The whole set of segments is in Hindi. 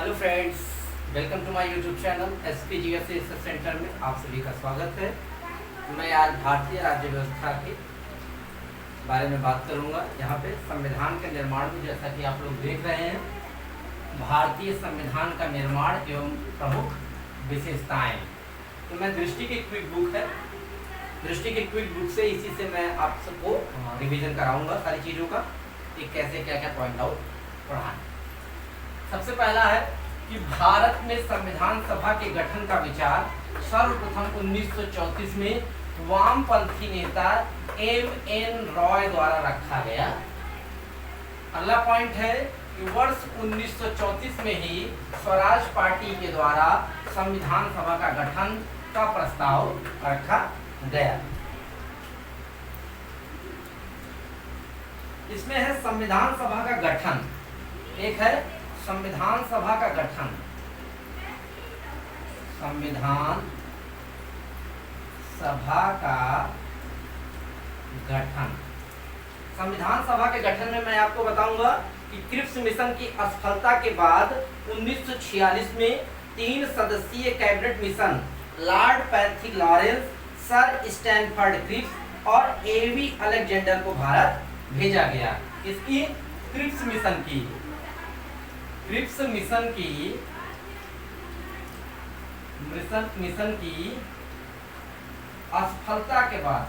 Hello friends, welcome to my YouTube channel SPGS research centre में आप सभी का स्वागत है। मैं आज भारतीय राज्य व्यवस्था के बारे में बात करूंगा। यहाँ पे संविधान के निर्माण में, जैसा कि आप लोग देख रहे हैं, भारतीय संविधान का निर्माण एवं प्रमुख विशेषताएं। तो मैं दृष्टि की क्विक बुक है, दृष्टि की क्विक बुक से इसी से मैं आप सबको रिवीजन कराऊंगा सारी चीज़ों का कि कैसे क्या क्या पॉइंट आउट पढ़ाएं। सबसे पहला है कि भारत में संविधान सभा के गठन का विचार सर्वप्रथम 1934 में वामपंथी नेता M.N. रॉय द्वारा रखा गया। अगला पॉइंट है कि वर्ष 1934 में ही स्वराज पार्टी के द्वारा संविधान सभा का गठन का प्रस्ताव रखा गया। इसमें है संविधान सभा का गठन, एक है संविधान सभा का गठन। संविधान सभा का गठन, संविधान सभा के गठन में मैं आपको बताऊंगा कि क्रिप्स मिशन की असफलता के बाद 1946 में 3 सदस्यीय cabinet mission Lord Pethick Lawrence, Sir Stanford Cripps और एवी अलेक्जेंडर को भारत भेजा गया। इसकी क्रिप्स मिशन की असफलता के बाद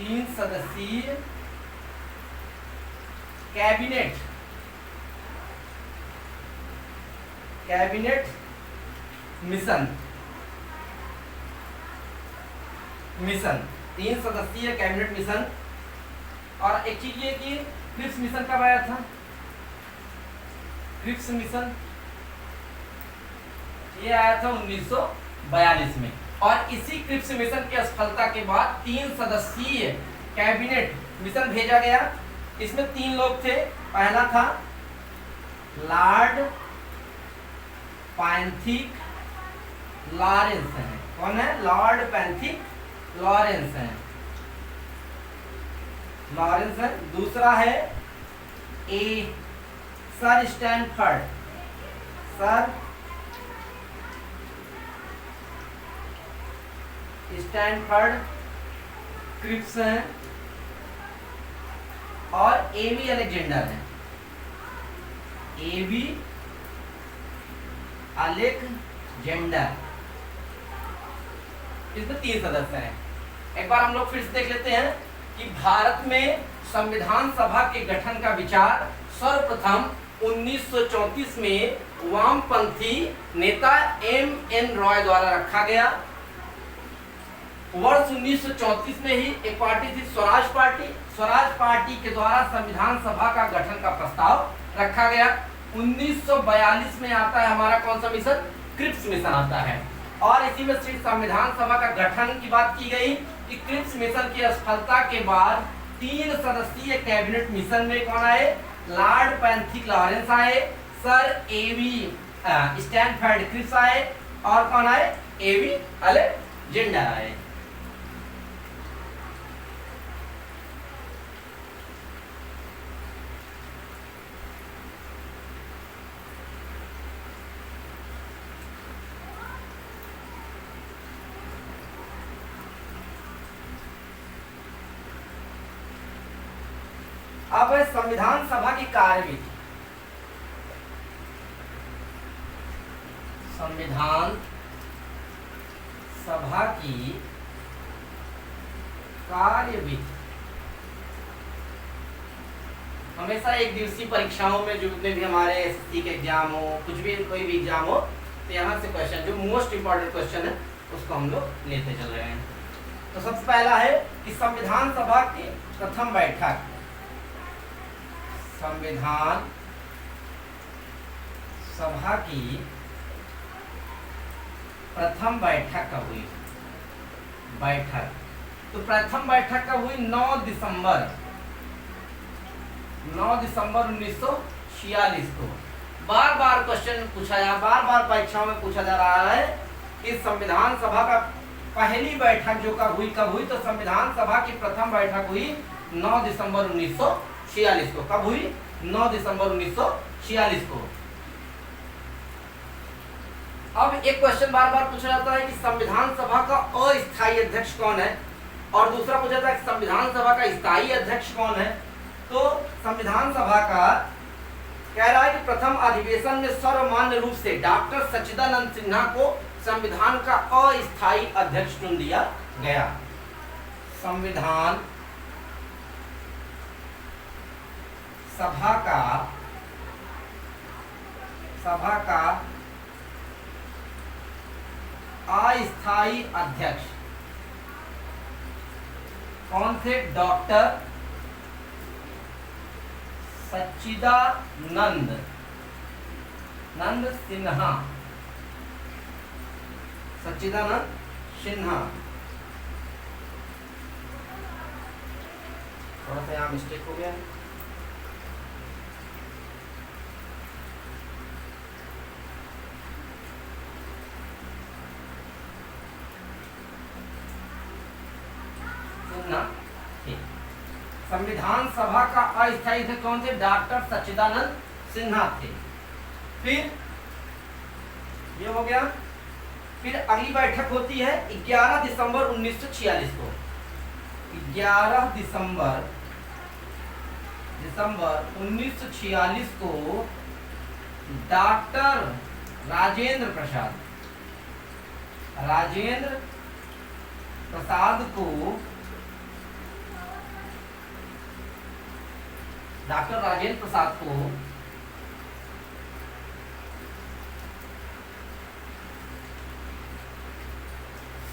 3 सदस्यीय कैबिनेट मिशन 3 सदस्यीय कैबिनेट मिशन। और एक चीज ये कि क्रिप्स मिशन कब आया था? क्रिप्स मिशन ये आया था 1942 में। और इसी क्रिप्स मिशन की असफलता के बाद 3 सदस्यीय कैबिनेट मिशन भेजा गया। इसमें 3 लोग थे। पहला था लॉर्ड पैथिक लॉरेंस है। कौन है? लॉर्ड पैथिक लॉरेंस है। दूसरा है सर स्टैनफोर्ड क्रिप्स है। और एवी अलेक्जेंडर है। एवी अलेक्जेंडर, इसमें 3 सदस्य हैं। एक बार हम लोग फिर से देख लेते हैं कि भारत में संविधान सभा के गठन का विचार सर्वप्रथम 1934 में वामपंथी नेता M.N. रॉय द्वारा रखा गया। वर्ष 1934 में ही एक पार्टी थी स्वराज पार्टी के द्वारा संविधान सभा का गठन का प्रस्ताव रखा गया। 1942 में आता है हमारा कौन सा मिशन? क्रिप्स मिशन आता है। और इसी में श्री संविधान सभा का गठन की बात की गई कि क्रिप्स मिशन की असफलता के बाद 3 सदस्यीय कैबिनेट मिशन में कौन आए? लॉर्ड पैथिक लॉरेंस आए, सर एवी स्टैनफोर्ड क्रिप्स आए और कौन आए? एवी अलेक्जेंडर आए। अब है संविधान सभा की कार्यविधि। संविधान सभा की कार्यविधि हमेशा एक दिवसीय परीक्षाओं में, जो जितने भी हमारे SSC के एग्जाम हो, कुछ भी कोई भी एग्जाम हो, तो यहाँ से क्वेश्चन, जो मोस्ट इंपॉर्टेंट क्वेश्चन है, उसको हम लोग लेते चल रहे हैं। तो सबसे पहला है कि संविधान सभा की प्रथम बैठक, संविधान सभा की प्रथम बैठक कब हुई? तो प्रथम बैठक कब हुई? 9 दिसंबर 9 दिसंबर 1946 को। बार बार क्वेश्चन पूछा जा, बार बार परीक्षाओं में पूछा जा रहा है कि संविधान सभा का पहली बैठक जो कब हुई, तो संविधान सभा की प्रथम बैठक हुई 9 दिसंबर 1946 को। कब हुई? 9 दिसंबर 1946 को। अब एक क्वेश्चन बार बार पूछा जाता है कि संविधान सभा का अस्थायी अध्यक्ष कौन है, और दूसरा पूछा जाता है कि संविधान सभा का स्थायी अध्यक्ष कौन है। तो संविधान सभा का कह रहा है कि प्रथम अधिवेशन में सर्वमान्य रूप से डॉक्टर सच्चिदानंद सिन्हा को संविधान का अस्थायी अध्यक्ष चुन दिया गया। संविधान सभा का अस्थायी अध्यक्ष कौन थे? डॉक्टर सच्चिदानंद सिन्हा। सच्चिदानंद सिन्हा। थोड़ा सा यहाँ मिस्टेक हो गया। संविधान सभा का अस्थायी अध्यक्ष कौन थे? डॉक्टर सच्चिदानंद सिन्हा थे। फिर ये हो गया। फिर अगली बैठक होती है 11 दिसंबर 1946 को। 11 दिसंबर 1946 को डॉक्टर राजेंद्र प्रसाद को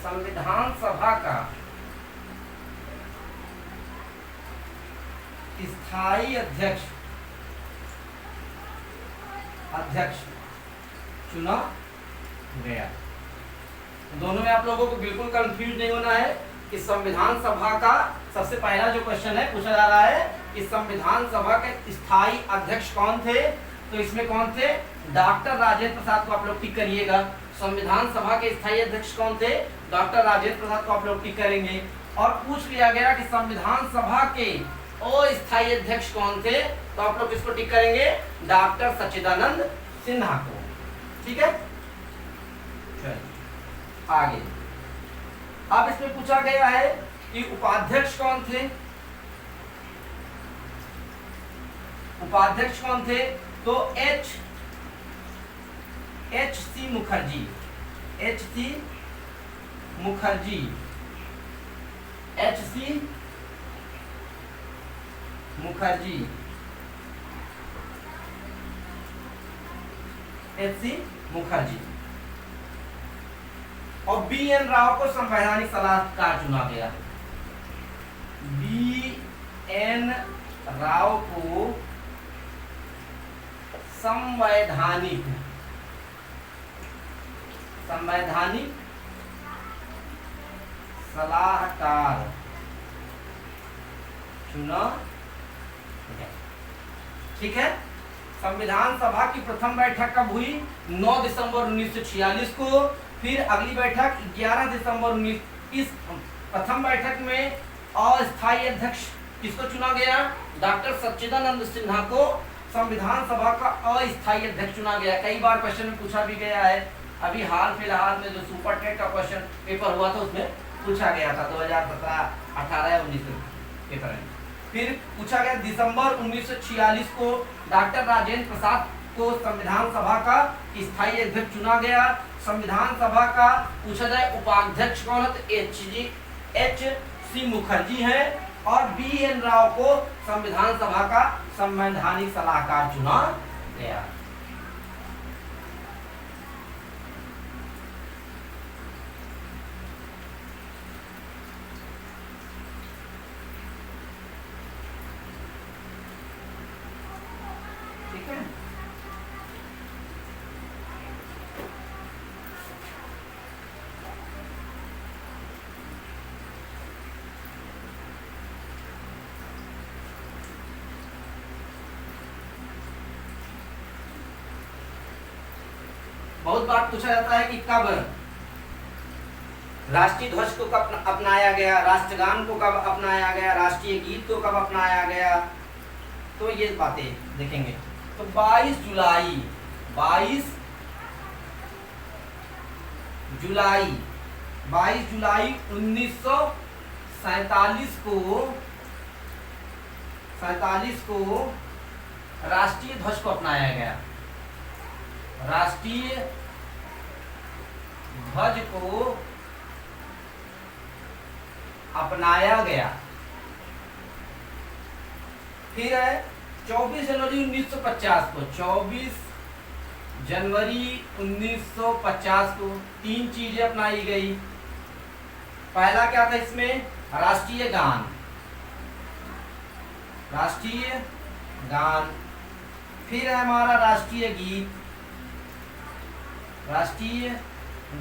संविधान सभा का स्थायी अध्यक्ष चुना गया। दोनों में आप लोगों को बिल्कुल कंफ्यूज नहीं होना है कि संविधान सभा का सबसे पहला जो क्वेश्चन है पूछा जा रहा है कि संविधान सभा के स्थायी अध्यक्ष कौन थे। तो इसमें कौन थे? डॉक्टर राजेंद्र प्रसाद को आप लोग टिक करिएगा। संविधान सभा के स्थायी अध्यक्ष कौन थे? डॉक्टर राजेंद्र प्रसाद को आप लोग टिक करेंगे। और पूछ लिया गया कि संविधान सभा के अस्थायी अध्यक्ष कौन थे, तो आप लोग किसको टिक करेंगे? डॉक्टर सच्चिदानंद सिन्हा को। ठीक है, चलिए आगे। अब इसमें पूछा गया है कि उपाध्यक्ष कौन थे। उपाध्यक्ष कौन थे? तो एच सी मुखर्जी। और बी एन राव को संवैधानिक सलाहकार चुना गया। बी एन राव को संवैधानिक सलाहकार चुना। ठीक है। संविधान सभा की प्रथम बैठक कब हुई? 9 दिसंबर 1946 को। फिर अगली बैठक 11 दिसंबर 19। इस प्रथम बैठक में अस्थायी अध्यक्ष किसको चुना गया? डॉक्टर सच्चिदानंद सिन्हा को संविधान सभा का अस्थायी अध्यक्ष चुना गया। कई बार क्वेश्चन में पूछा भी गया है। अभी हाल फिलहाल में जो सुपर टेट का क्वेश्चन पेपर हुआ था उसमें पूछा गया था 2017, 18 या 19 पेपर में। फिर पूछा गया दिसंबर 1946 को डॉक्टर राजेंद्र प्रसाद को संविधान सभा का स्थायी अध्यक्ष चुना गया। संविधान सभा का पूछा जाए उपाध्यक्ष कौन है, तो एच सी मुखर्जी है। और बी एन राव को संविधान सभा का संवैधानिक सलाहकार चुना गया। ठीक है। बहुत बार पूछा जाता है कि कब राष्ट्रीय ध्वज को कब अपनाया गया, राष्ट्रगान को कब अपनाया गया, राष्ट्रीय गीत को कब अपनाया गया, तो ये बातें देखेंगे। तो 22 जुलाई 1947 को राष्ट्रीय ध्वज को अपनाया गया। राष्ट्रीय ध्वज को अपनाया गया। फिर है 24 जनवरी 1950 को, 24 जनवरी 1950 को 3 चीजें अपनाई गई। पहला क्या था इसमें, राष्ट्रीय गान, राष्ट्रीय गान। फिर है हमारा राष्ट्रीय गीत, राष्ट्रीय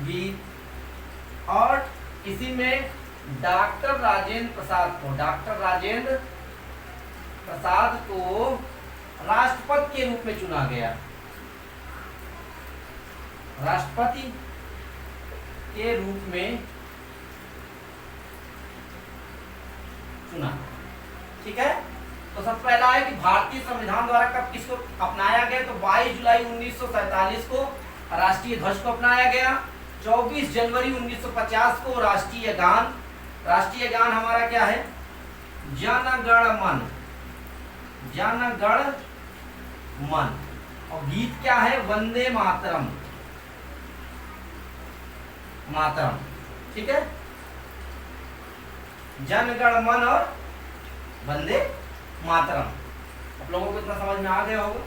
गीत। और इसी में डॉक्टर राजेंद्र प्रसाद को राष्ट्रपति के रूप में चुना गया, राष्ट्रपति के रूप में चुना। ठीक है। तो सबसे पहला है कि भारतीय संविधान द्वारा कब किसको अपनाया गया, तो 22 जुलाई 1947 को राष्ट्रीय ध्वज को अपनाया गया। 24 जनवरी 1950 को राष्ट्रीय गान। राष्ट्रीय गान हमारा क्या है, जन गण मन, जन गण मन। और गीत क्या है, वंदे मातरम, मातरम। ठीक है, जन गण मन और वंदे मातरम। आप लोगों को इतना समझ में आ गया होगा।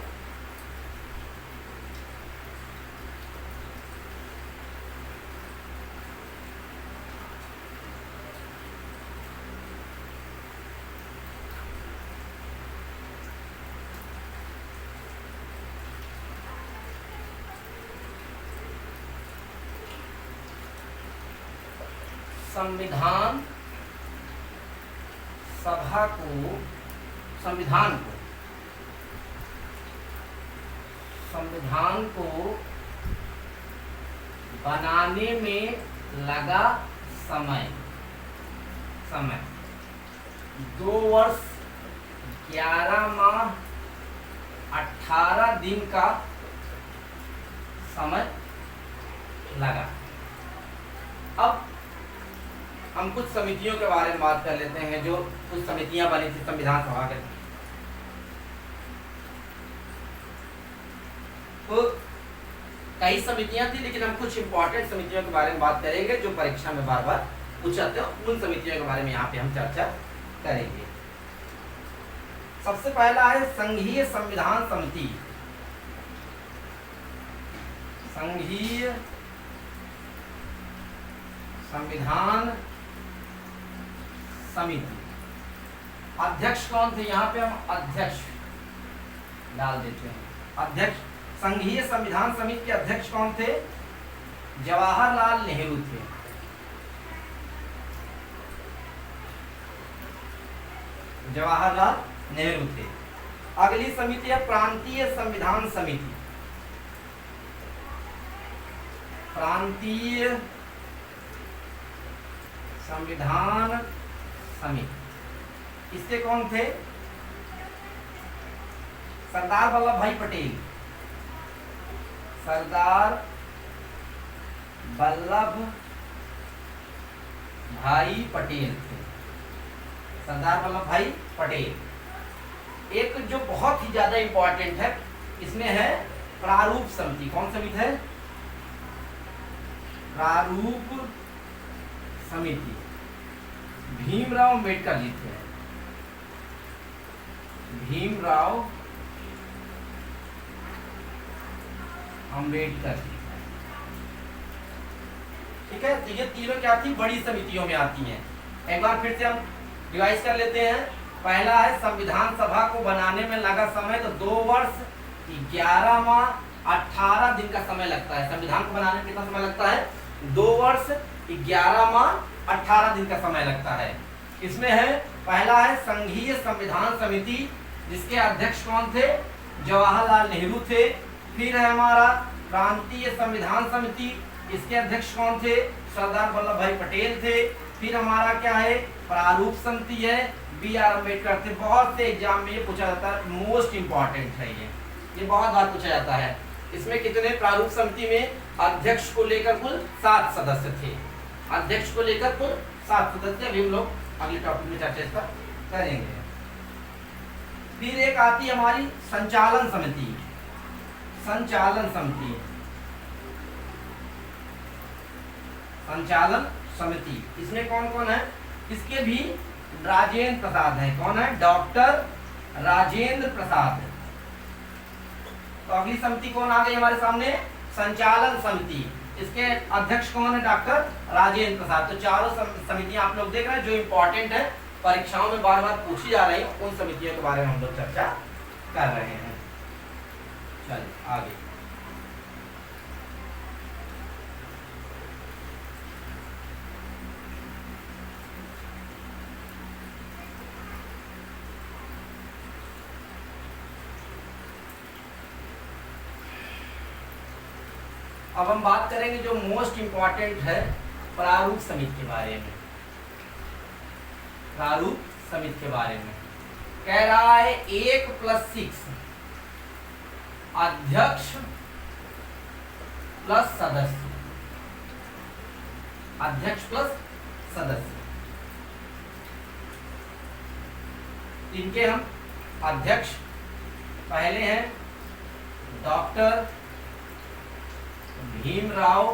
संविधान सभा को, संविधान को बनाने में लगा समय 2 वर्ष 11 माह 18 दिन का समय लगा। अब हम कुछ समितियों के बारे में बात कर लेते हैं, जो कुछ समितियां बनी थी संविधान सभा के। तो कई समितियां थी, लेकिन हम कुछ इंपॉर्टेंट समितियों के बारे में बात करेंगे जो परीक्षा में बार बार पूछे जाते हैं। उन समितियों के बारे में यहाँ पे हम चर्चा करेंगे। सबसे पहला है संघीय संविधान समिति। संघीय संविधान समिति। अध्यक्ष कौन थे, यहाँ पे हम अध्यक्ष डाल देते हैं। अध्यक्ष, संघीय संविधान समिति के अध्यक्ष कौन थे, जवाहरलाल नेहरू थे। जवाहरलाल नेहरू थे। अगली समिति है प्रांतीय संविधान समिति। प्रांतीय संविधान समिति, इसके कौन थे, सरदार वल्लभ भाई पटेल। सरदार वल्लभ भाई पटेल थे। सरदार वल्लभ भाई पटेल। एक जो बहुत ही ज्यादा इंपॉर्टेंट है इसमें है प्रारूप समिति। कौन समिति है, प्रारूप समिति। भीमराव अम्बेडकर जी थे। भीमराव अम्बेडकर जी। ठीक है, तो ये तीनों क्या थी, बड़ी समितियों में आती हैं। एक बार फिर से हम रिवाइज कर लेते हैं। पहला है संविधान सभा को बनाने में लगा समय, तो 2 वर्ष 11 माह 18 दिन का समय लगता है। संविधान को बनाने में कितना समय लगता है, 2 वर्ष 11 माह 18 दिन का समय लगता है। इसमें है पहला है संघीय संविधान समिति, जिसके अध्यक्ष कौन थे, जवाहरलाल नेहरू थे। फिर है हमारा प्रांतीय संविधान समिति, इसके अध्यक्ष कौन थे? सरदार वल्लभ भाई पटेल थे। फिर हमारा क्या है? प्रारूप समिति है, बी आर अम्बेडकर थे। बहुत से एग्जाम में ये पूछा जाता है, मोस्ट इंपॉर्टेंट है ये बहुत बार पूछा जाता है। इसमें कितने? प्रारूप समिति में अध्यक्ष को लेकर कुल 7 सदस्य थे, अध्यक्ष को लेकर कुल 7 सदस्य। अभी हम लोग अगले टॉपिक में चर्चा इस पर करेंगे। फिर एक आती है हमारी संचालन समिति, संचालन समिति, संचालन समिति। इसमें कौन कौन है? इसके भी राजेंद्र प्रसाद है। कौन है? डॉक्टर राजेंद्र प्रसाद। तो अगली समिति कौन आ गई हमारे सामने? संचालन समिति। इसके अध्यक्ष कौन है? डॉक्टर राजेंद्र प्रसाद। तो चारों समितियां आप लोग देख रहे हैं जो इंपॉर्टेंट है, परीक्षाओं में बार बार पूछी जा रही है, उन समितियों के बारे में हम लोग चर्चा कर रहे हैं। चलिए आगे। अब हम बात करेंगे जो मोस्ट इंपॉर्टेंट है, प्रारूप समिति के बारे में। प्रारूप समिति के बारे में कह रहा है 1+6 अध्यक्ष प्लस सदस्य, अध्यक्ष प्लस सदस्य। इनके हम अध्यक्ष पहले हैं डॉक्टर भीमराव